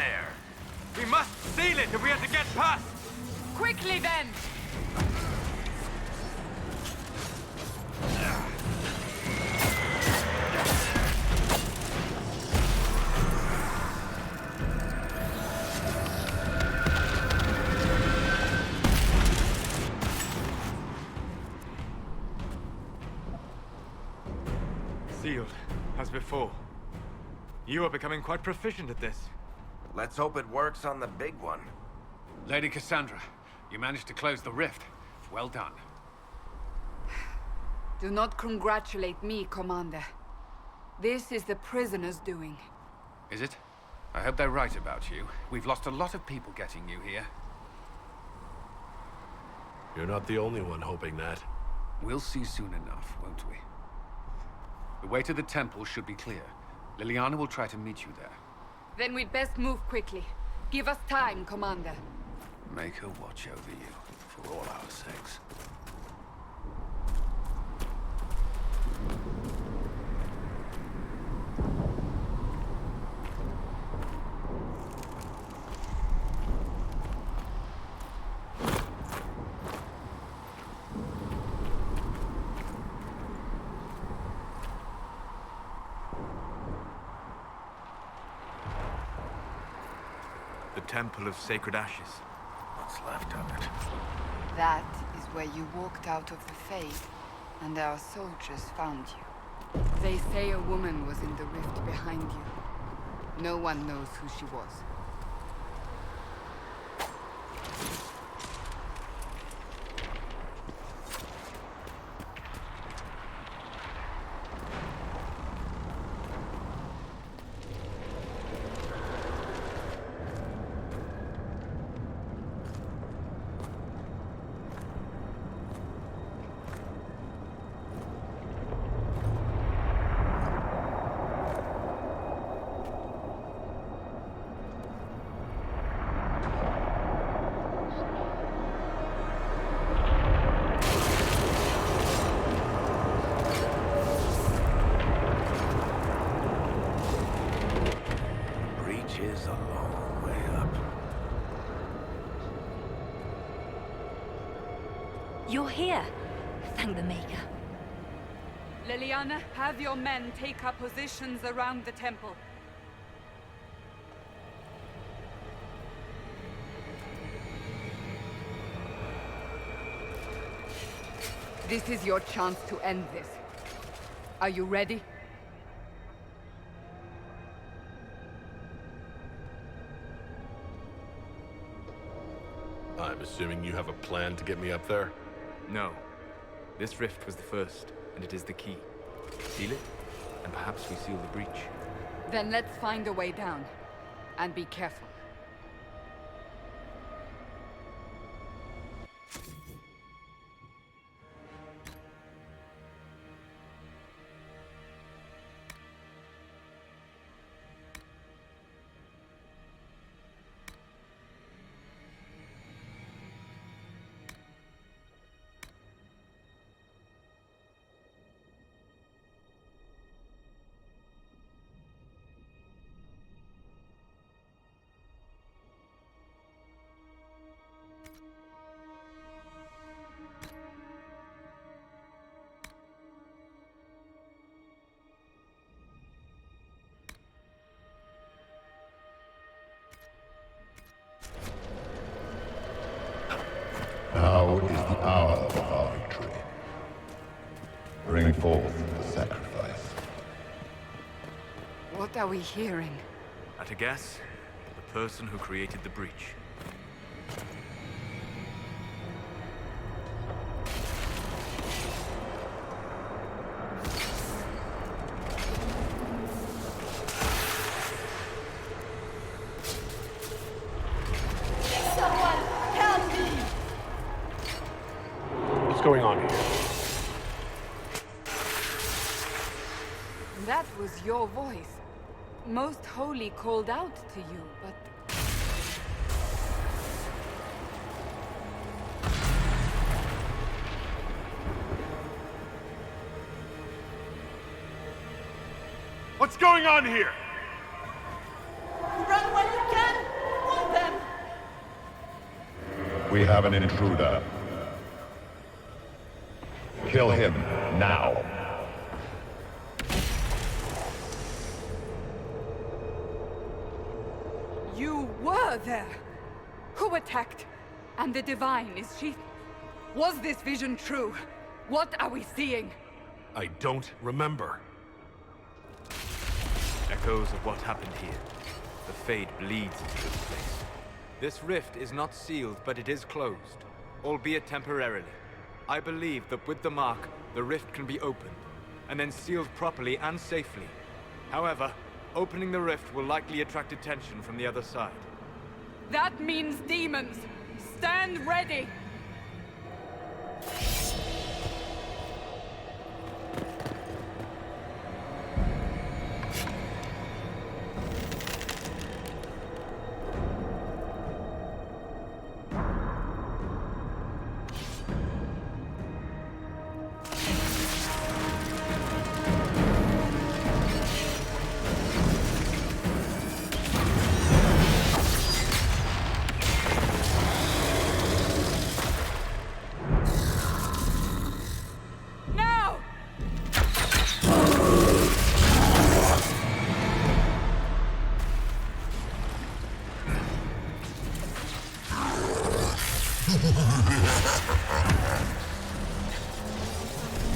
there! We must seal it if we are to get past! Quickly then! Sealed, as before. You are becoming quite proficient at this. Let's hope it works on the big one. Lady Cassandra, you managed to close the rift. Well done. Do not congratulate me, Commander. This is the prisoner's doing. Is it? I hope they're right about you. We've lost a lot of people getting you here. You're not the only one hoping that. We'll see soon enough, won't we? The way to the temple should be clear. Liliana will try to meet you there. Then we'd best move quickly. Give us time, Commander. Make her watch over you, for all our sakes. The Temple of Sacred Ashes. What's left of it? That is where you walked out of the faith, and our soldiers found you. They say a woman was in the rift behind you. No one knows who she was. Is a long way up. You're here. Thank the Maker. Liliana, have your men take up positions around the temple. This is your chance to end this. Are you ready? I'm assuming you have a plan to get me up there? No. This rift was the first, and it is the key. Seal it, and perhaps we seal the breach. Then let's find a way down. And be careful. Now is the hour of our victory. Bring forth the sacrifice. What are we hearing? At a guess, the person who created the breach. What's going on here? That was your voice. Most Holy called out to you, but... What's going on here? Run when you can! We have an intruder. Kill him now. You were there! Who attacked? And the Divine, is she... Was this vision true? What are we seeing? I don't remember. Echoes of what happened here. The Fade bleeds into this place. This rift is not sealed, but it is closed, albeit temporarily. I believe that with the mark, the rift can be opened, and then sealed properly and safely. However, opening the rift will likely attract attention from the other side. That means demons! Stand ready!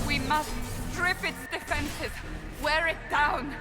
We must strip its defenses, wear it down.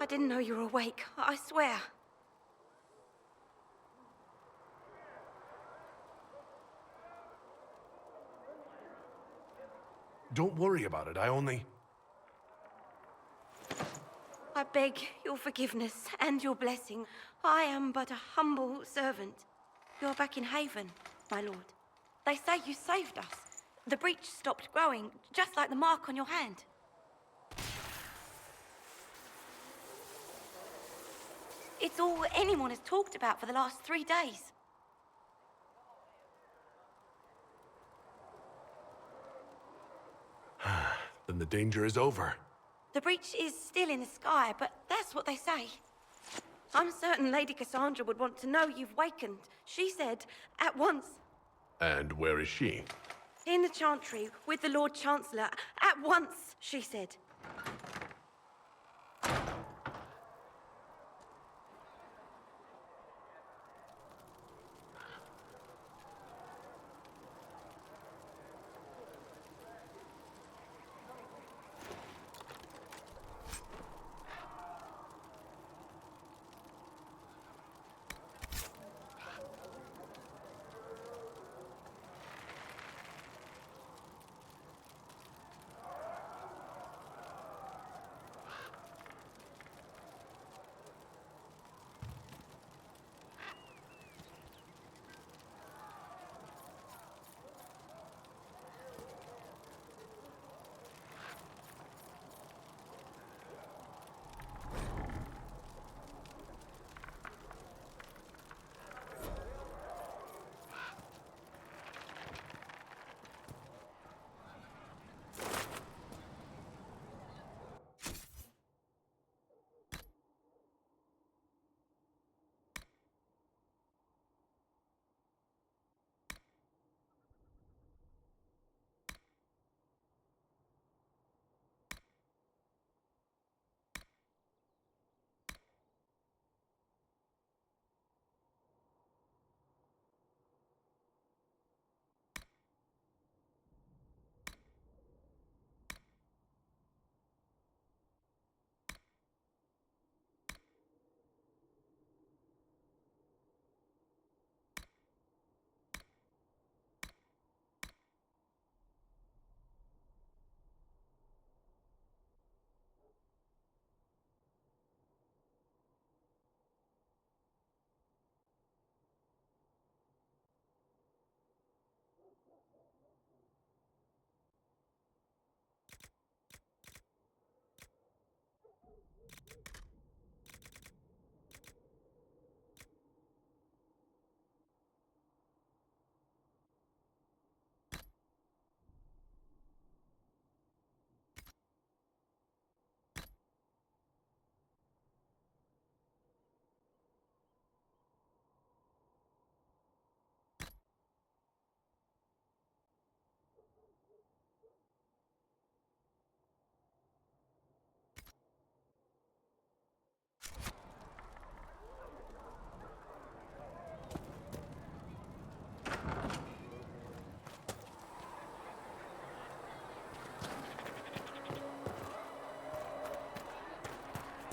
I didn't know you were awake, I swear. Don't worry about it, I only... I beg your forgiveness and your blessing. I am but a humble servant. You're back in Haven, my lord. They say you saved us. The breach stopped growing, just like the mark on your hand. It's all anyone has talked about for the last 3 days. Then the danger is over. The breach is still in the sky, but that's what they say. I'm certain Lady Cassandra would want to know you've wakened. She said, at once. And where is she? In the Chantry, with the Lord Chancellor. At once, she said.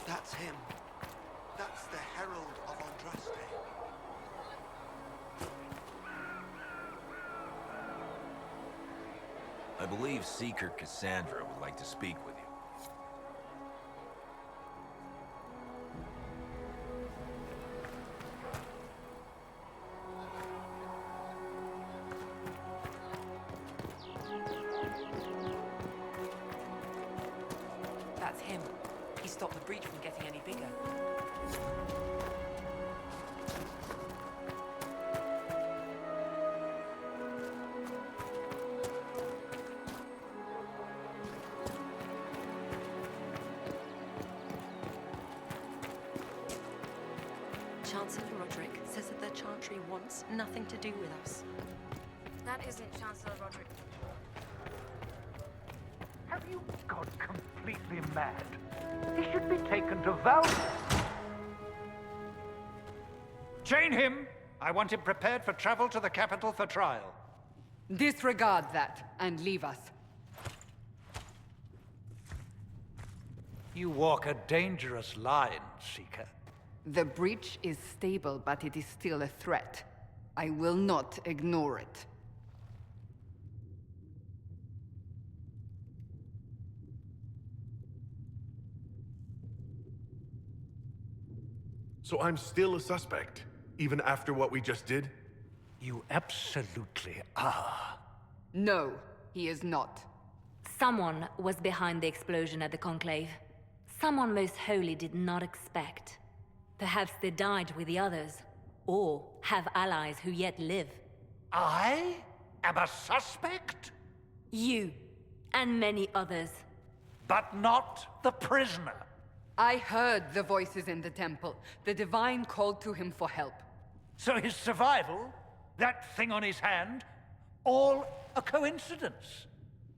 That's him. That's the Herald of Andraste. I believe Seeker Cassandra would like to speak with you. That's him. He stopped the breach from getting any bigger. Chancellor Roderick says that the Chantry wants nothing to do with us. That isn't Chancellor Roderick. Have you gone completely mad? He should be taken to Val. Chain him! I want him prepared for travel to the capital for trial. Disregard that and leave us. You walk a dangerous line, Seeker. The breach is stable, but it is still a threat. I will not ignore it. So I'm still a suspect, even after what we just did? You absolutely are. No, he is not. Someone was behind the explosion at the Conclave. Someone most holy did not expect. Perhaps they died with the others, or have allies who yet live. I am a suspect? You, and many others. But not the prisoner. I heard the voices in the temple. The Divine called to him for help. So his survival, that thing on his hand, all a coincidence?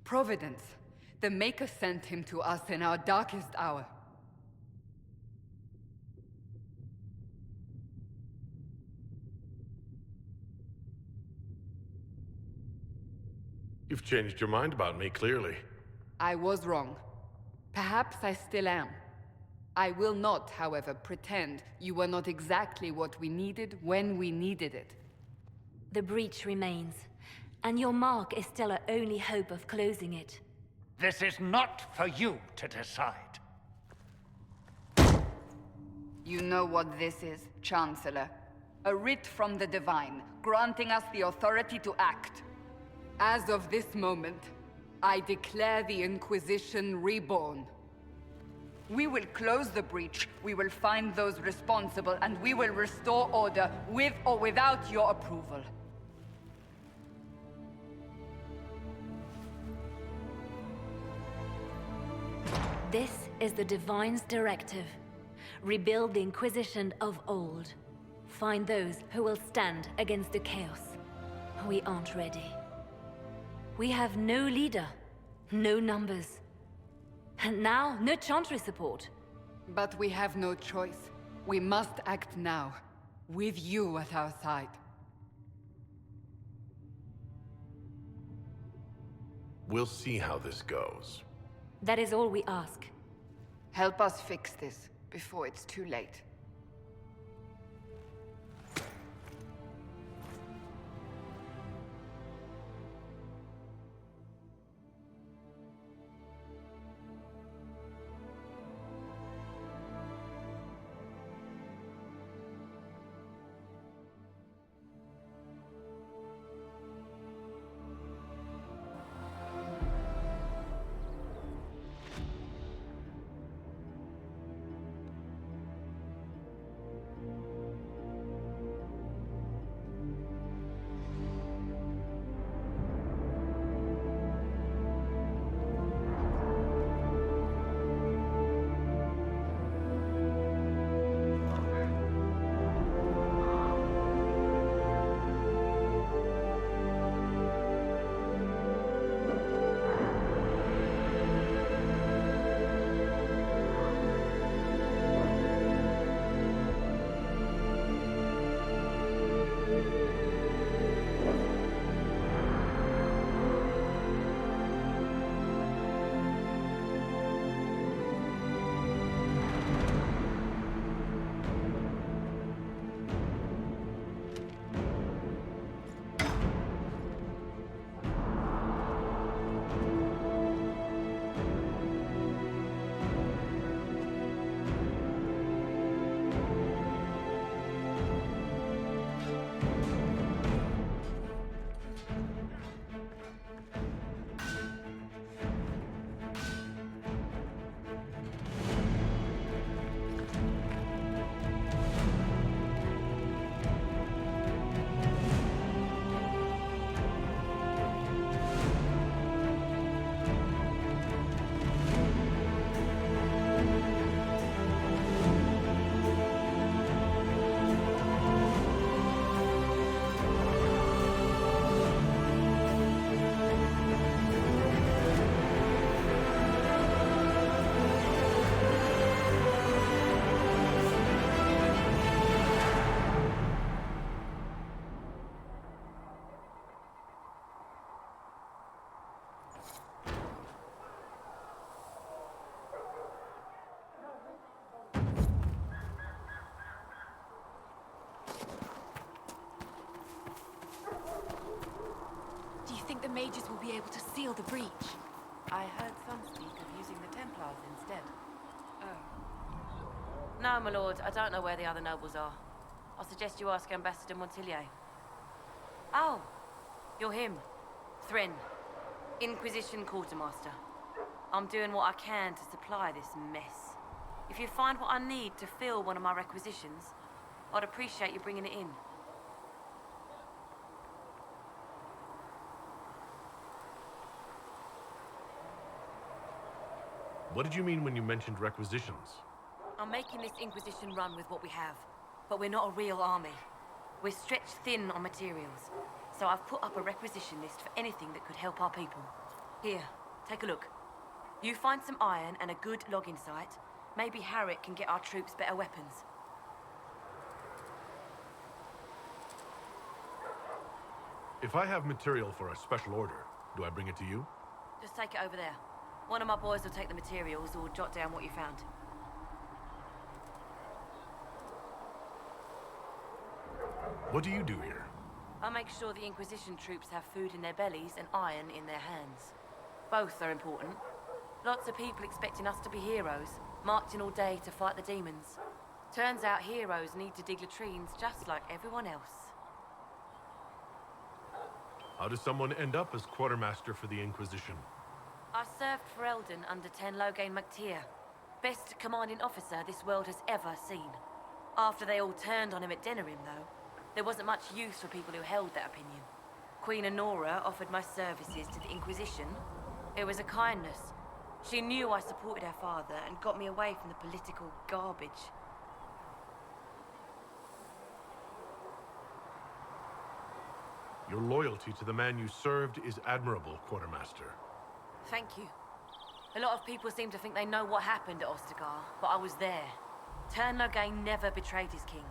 Providence. The Maker sent him to us in our darkest hour. You've changed your mind about me, clearly. I was wrong. Perhaps I still am. I will not, however, pretend you were not exactly what we needed when we needed it. The breach remains, and your mark is still our only hope of closing it. This is not for you to decide. You know what this is, Chancellor. A writ from the Divine, granting us the authority to act. As of this moment, I declare the Inquisition reborn. We will close the breach, we will find those responsible, and we will restore order, with or without your approval. This is the Divine's directive. Rebuild the Inquisition of old. Find those who will stand against the chaos. We aren't ready. We have no leader, no numbers. And now, no Chantry support. But we have no choice. We must act now, with you at our side. We'll see how this goes. That is all we ask. Help us fix this, before it's too late. the breach. I heard some speak of using the Templars instead. Oh. No, my lord, I don't know where the other nobles are. I suggest you ask Ambassador Montillier. Oh, you're him. Thrin, Inquisition Quartermaster. I'm doing what I can to supply this mess. If you find what I need to fill one of my requisitions, I'd appreciate you bringing it in. What did you mean when you mentioned requisitions? I'm making this Inquisition run with what we have, but we're not a real army. We're stretched thin on materials, so I've put up a requisition list for anything that could help our people. Here, take a look. You find some iron and a good logging site, maybe Harriet can get our troops better weapons. If I have material for a special order, do I bring it to you? Just take it over there. One of my boys will take the materials or jot down what you found. What do you do here? I make sure the Inquisition troops have food in their bellies and iron in their hands. Both are important. Lots of people expecting us to be heroes, marching all day to fight the demons. Turns out heroes need to dig latrines just like everyone else. How does someone end up as quartermaster for the Inquisition? I served for Eldon under Ten Loghain MacTier, best commanding officer this world has ever seen. After they all turned on him at Denerim, though, there wasn't much use for people who held that opinion. Queen Honora offered my services to the Inquisition. It was a kindness. She knew I supported her father and got me away from the political garbage. Your loyalty to the man you served is admirable, Quartermaster. Thank you. A lot of people seem to think they know what happened at Ostagar, but I was there. Ten Loghain never betrayed his king.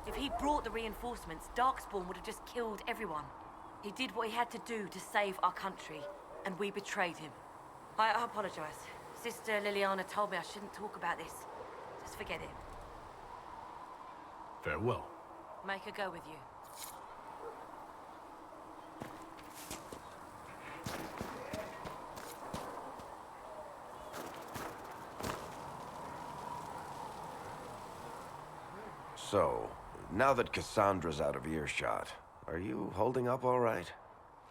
If he brought the reinforcements, Darkspawn would have just killed everyone. He did what he had to do to save our country, and we betrayed him. I apologize. Sister Liliana told me I shouldn't talk about this. Just forget it. Farewell. Make her go with you. So, now that Cassandra's out of earshot, are you holding up all right?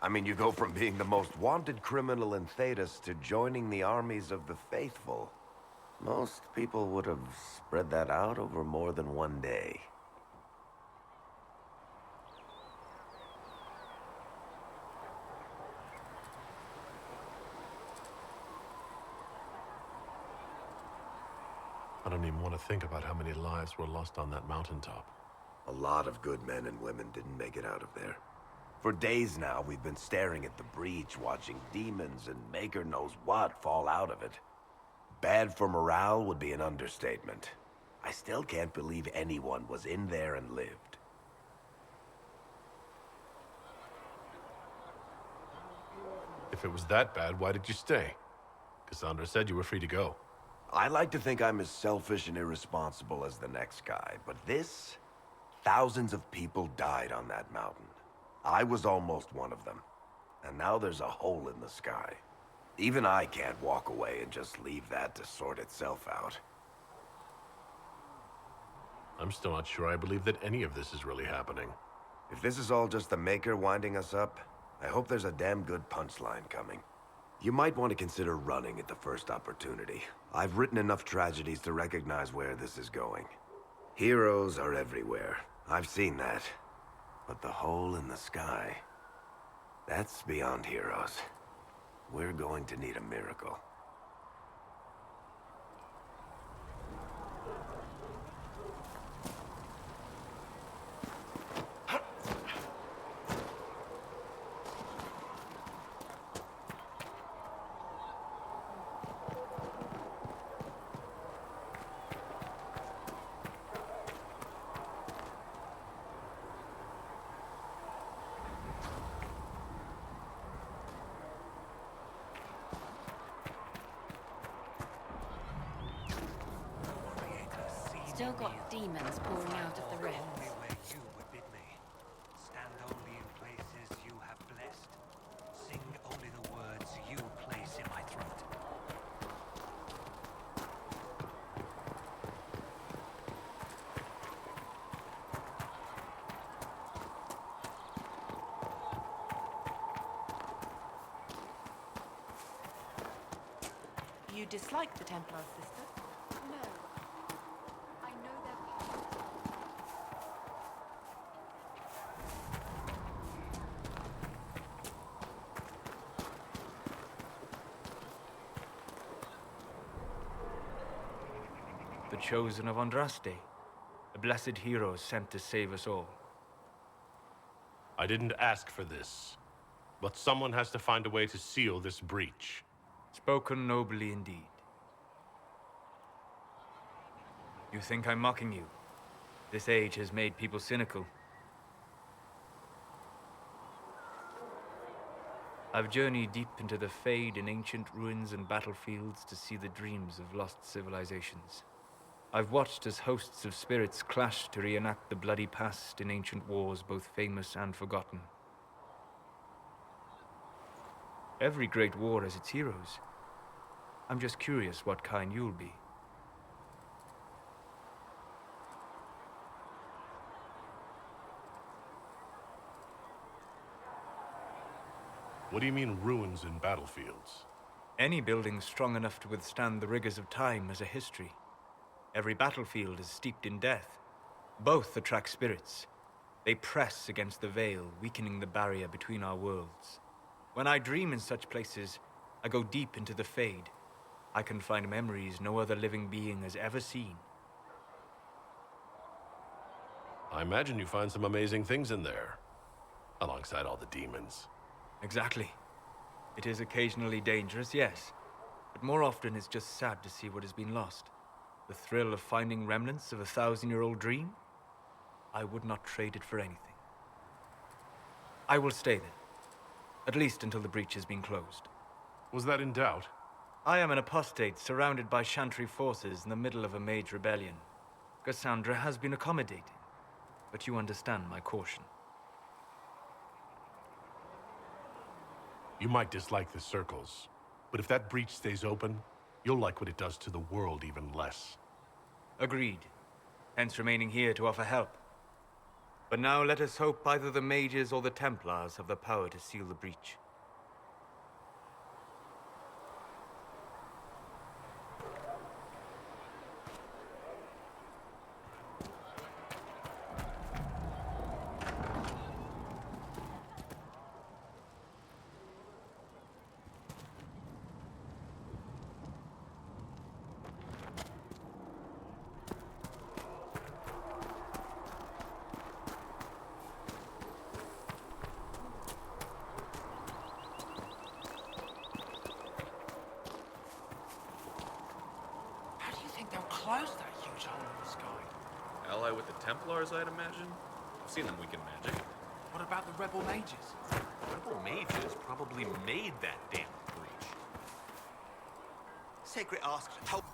I mean, you go from being the most wanted criminal in Thedas to joining the armies of the faithful. Most people would have spread that out over more than one day. I don't even want to think about how many lives were lost on that mountaintop. A lot of good men and women didn't make it out of there. For days now, we've been staring at the breach, watching demons and maker knows what fall out of it. Bad for morale would be an understatement. I still can't believe anyone was in there and lived. If it was that bad, why did you stay? Cassandra said you were free to go. I like to think I'm as selfish and irresponsible as the next guy, but this... Thousands of people died on that mountain. I was almost one of them. And now there's a hole in the sky. Even I can't walk away and just leave that to sort itself out. I'm still not sure I believe that any of this is really happening. If this is all just the Maker winding us up, I hope there's a damn good punchline coming. You might want to consider running at the first opportunity. I've written enough tragedies to recognize where this is going. Heroes are everywhere. I've seen that. But the hole in the sky... that's beyond heroes. We're going to need a miracle. Still got demons pouring out of the rifts. Only where you would bid me. Stand only in places you have blessed. Sing only the words you dislike the Templars, sister? No. I know their past. The chosen of Andraste, the blessed heroes sent to save us all. I didn't ask for this, but someone has to find a way to seal this breach. Spoken nobly indeed. You think I'm mocking you? This age has made people cynical. I've journeyed deep into the Fade in ancient ruins and battlefields to see the dreams of lost civilizations. I've watched as hosts of spirits clash to reenact the bloody past in ancient wars, both famous and forgotten. Every great war has its heroes. I'm just curious what kind you'll be. What do you mean, ruins and battlefields? Any building strong enough to withstand the rigors of time has a history. Every battlefield is steeped in death. Both attract spirits. They press against the veil, weakening the barrier between our worlds. When I dream in such places, I go deep into the Fade. I can find memories no other living being has ever seen. I imagine you find some amazing things in there, alongside all the demons. Exactly. It is occasionally dangerous, yes. But more often it's just sad to see what has been lost. The thrill of finding remnants of a 1,000-year-old dream? I would not trade it for anything. I will stay then. At least until the breach has been closed. Was that in doubt? I am an apostate surrounded by Chantry forces in the middle of a mage rebellion. Cassandra has been accommodating, but you understand my caution. You might dislike the circles, but if that breach stays open, you'll like what it does to the world even less. Agreed. Hence remaining here to offer help. But now let us hope either the mages or the Templars have the power to seal the breach. Close that huge hole in the sky. Ally with the Templars, I'd imagine? I've seen them weaken magic. What about the rebel mages? Rebel mages probably made that damn breach. Sacred asks help.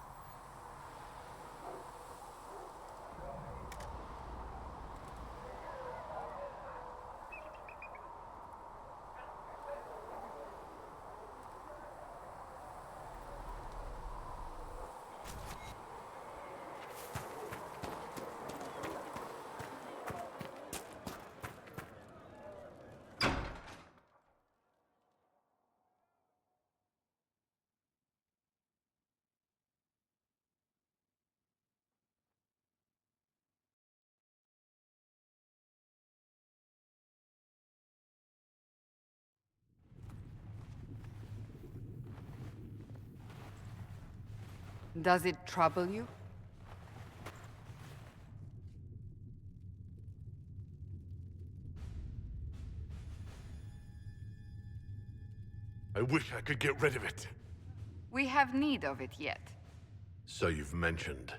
Does it trouble you? I wish I could get rid of it. We have need of it yet. So you've mentioned.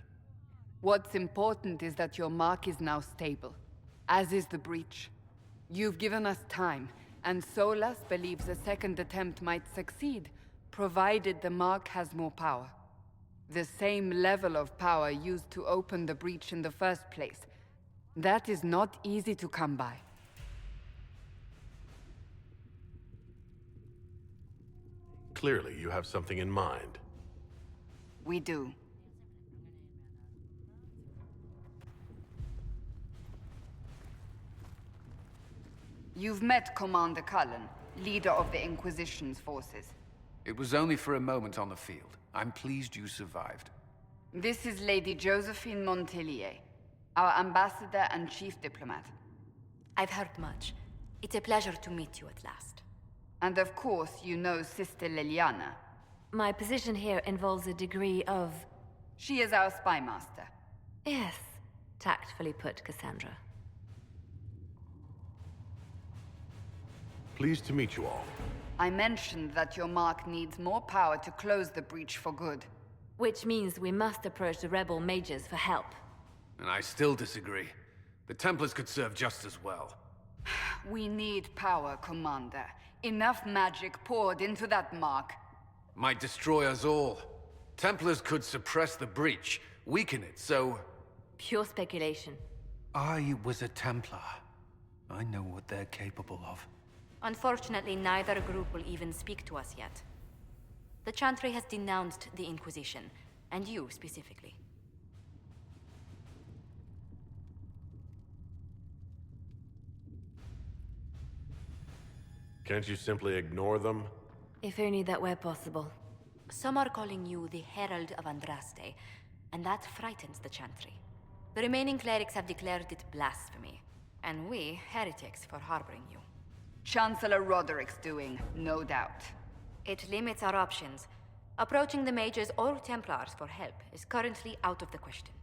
What's important is that your mark is now stable, as is the breach. You've given us time, and Solas believes a second attempt might succeed, provided the mark has more power. The same level of power used to open the breach in the first place. That is not easy to come by. Clearly, you have something in mind. We do. You've met Commander Cullen, leader of the Inquisition's forces. It was only for a moment on the field. I'm pleased you survived. This is Lady Josephine Montelier, our ambassador and chief diplomat. I've heard much. It's a pleasure to meet you at last. And of course, you know Sister Liliana. My position here involves a degree of... She is our spy master. Yes, tactfully put, Cassandra. Pleased to meet you all. I mentioned that your mark needs more power to close the breach for good. Which means we must approach the rebel mages for help. And I still disagree. The Templars could serve just as well. We need power, Commander. Enough magic poured into that mark. Might destroy us all. Templars could suppress the breach, weaken it, so... Pure speculation. I was a Templar. I know what they're capable of. Unfortunately, neither group will even speak to us yet. The Chantry has denounced the Inquisition, and you specifically. Can't you simply ignore them? If only that were possible. Some are calling you the Herald of Andraste, and that frightens the Chantry. The remaining clerics have declared it blasphemy, and we, heretics, for harboring you. Chancellor Roderick's doing, no doubt. It limits our options. Approaching the mages or Templars for help is currently out of the question.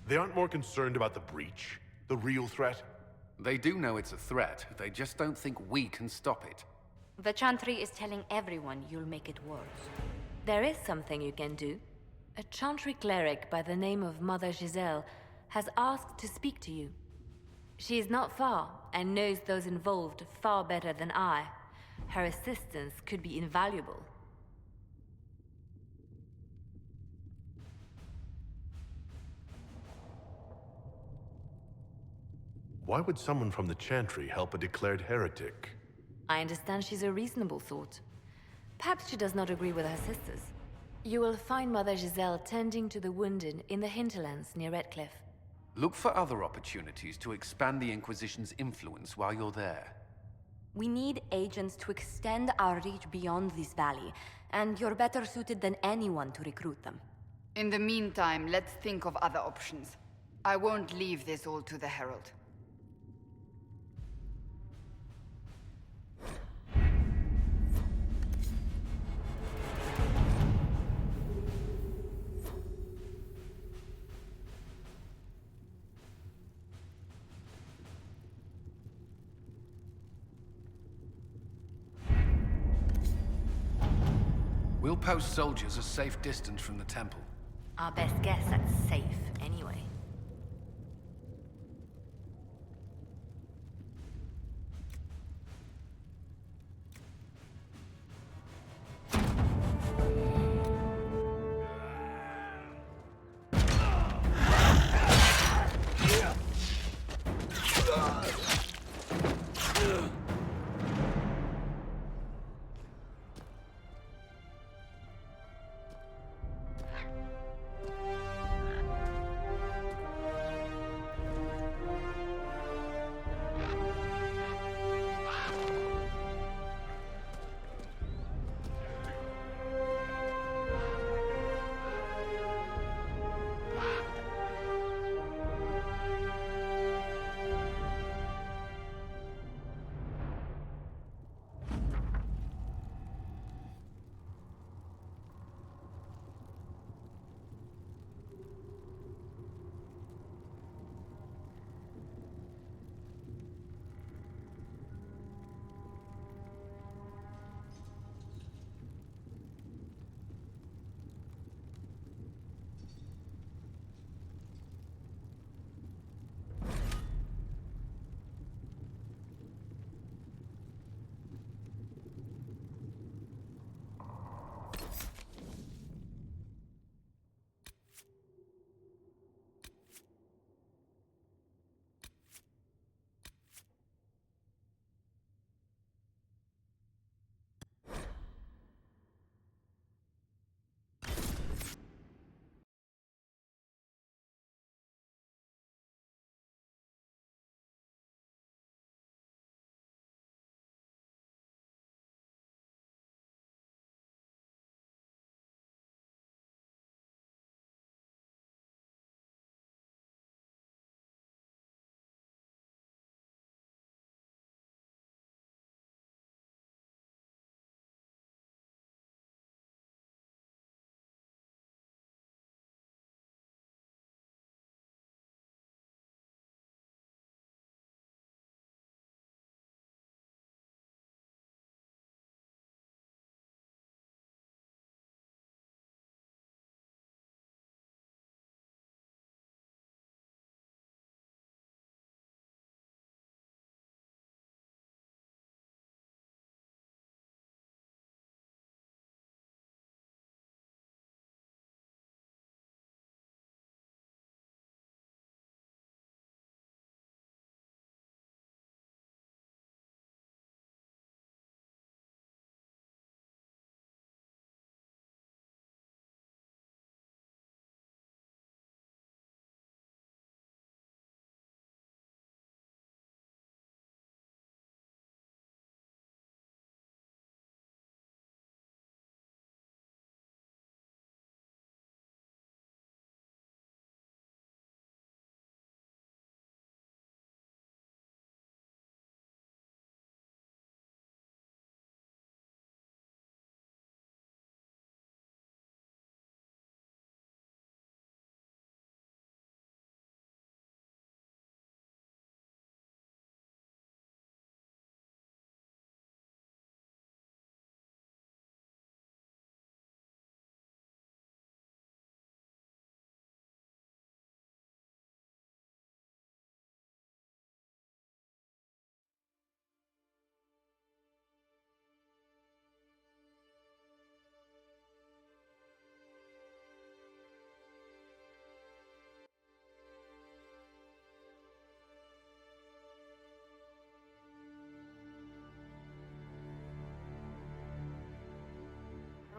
They aren't more concerned about the breach, the real threat? They do know it's a threat, they just don't think we can stop it. The Chantry is telling everyone you'll make it worse. There is something you can do. A Chantry cleric by the name of Mother Giselle has asked to speak to you. She is not far and knows those involved far better than I. Her assistance could be invaluable. Why would someone from the Chantry help a declared heretic? I understand she's a reasonable sort. Perhaps she does not agree with her sisters. You will find Mother Giselle tending to the wounded in the hinterlands near Redcliffe. Look for other opportunities to expand the Inquisition's influence while you're there. We need agents to extend our reach beyond this valley, and you're better suited than anyone to recruit them. In the meantime, let's think of other options. I won't leave this all to the Herald. We'll post soldiers a safe distance from the temple. Our best guess at safe, anyway.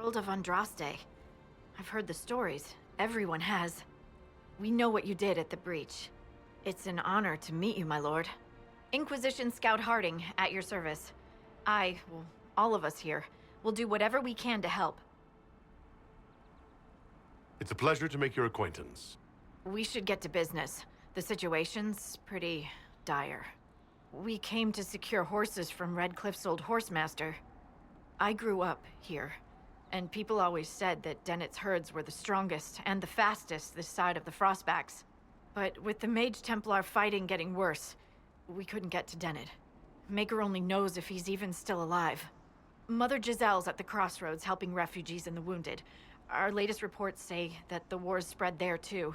World of Andraste. I've heard the stories. Everyone has. We know what you did at the breach. It's an honor to meet you, my lord. Inquisition Scout Harding, at your service. Well, all of us here, will do whatever we can to help. It's a pleasure to make your acquaintance. We should get to business. The situation's pretty dire. We came to secure horses from Redcliffe's old horsemaster. I grew up here, and people always said that Dennett's herds were the strongest and the fastest this side of the Frostbacks. But with the Mage Templar fighting getting worse, we couldn't get to Dennett. Maker only knows if he's even still alive. Mother Giselle's at the crossroads helping refugees and the wounded. Our latest reports say that the war's spread there too.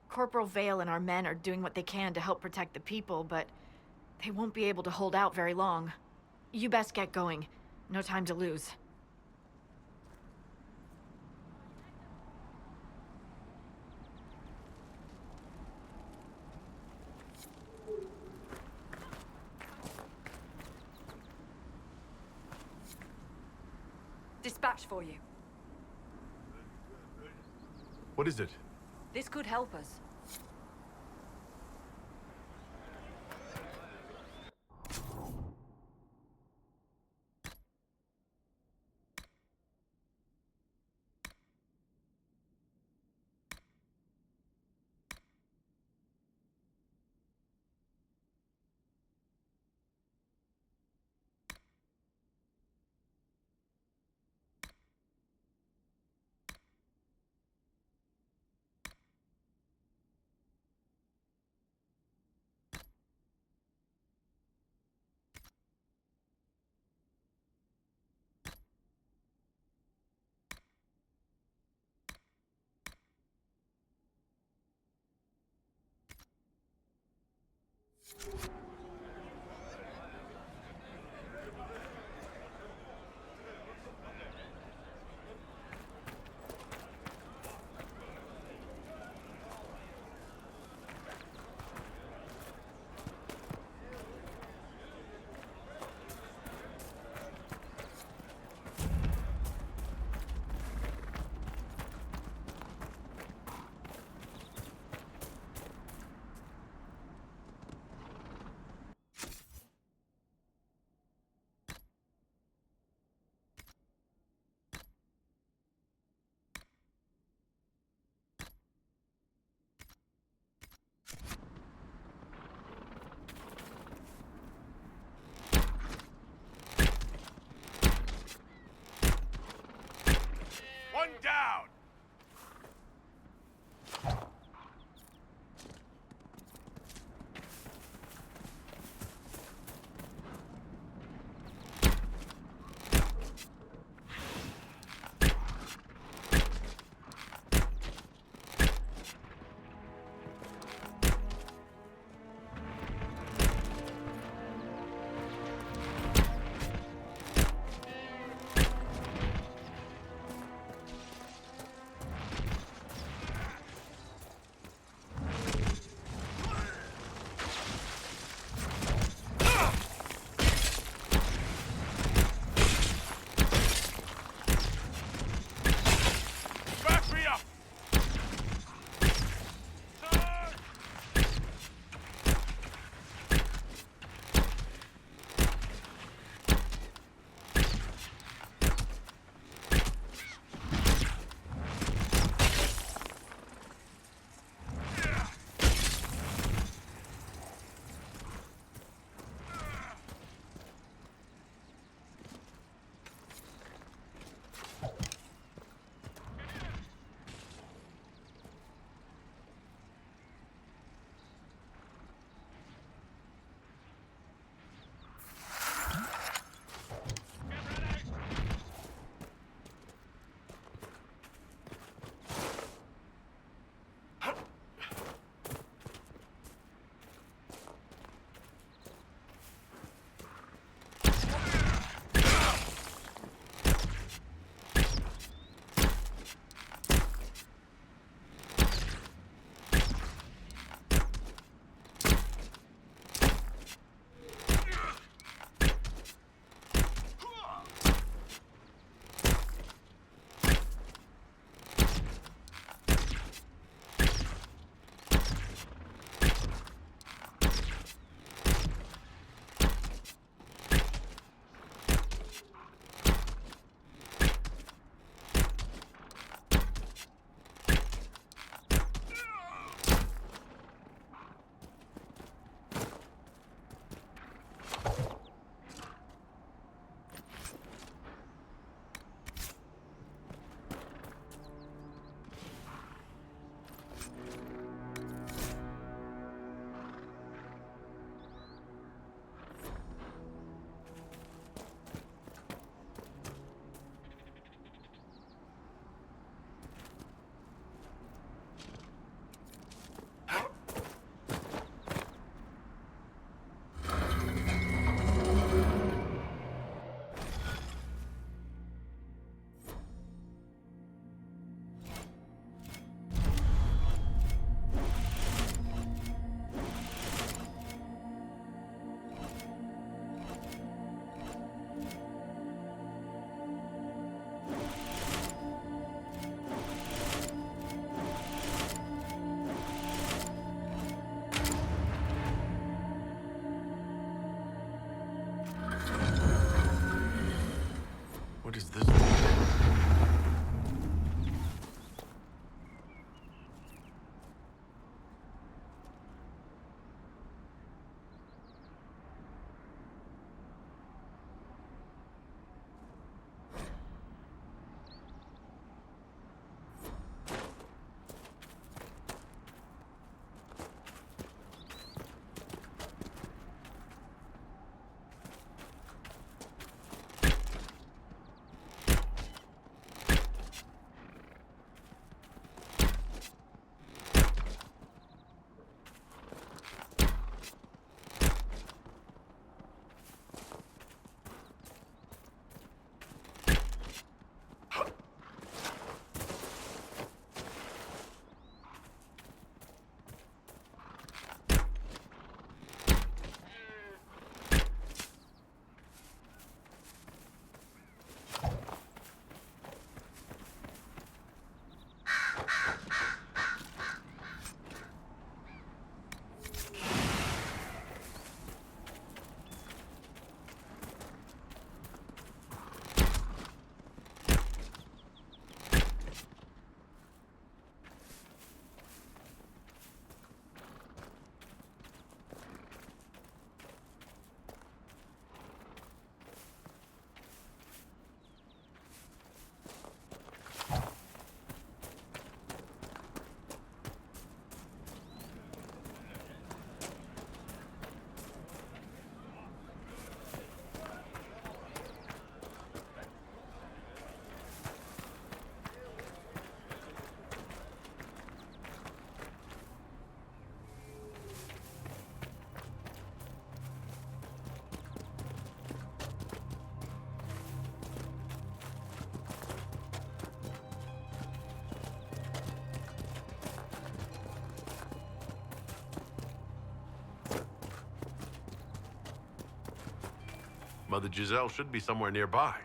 Corporal Vale and our men are doing what they can to help protect the people, but they won't be able to hold out very long. You best get going. No time to lose. Dispatch for you. What is it? This could help us. Mother Giselle should be somewhere nearby.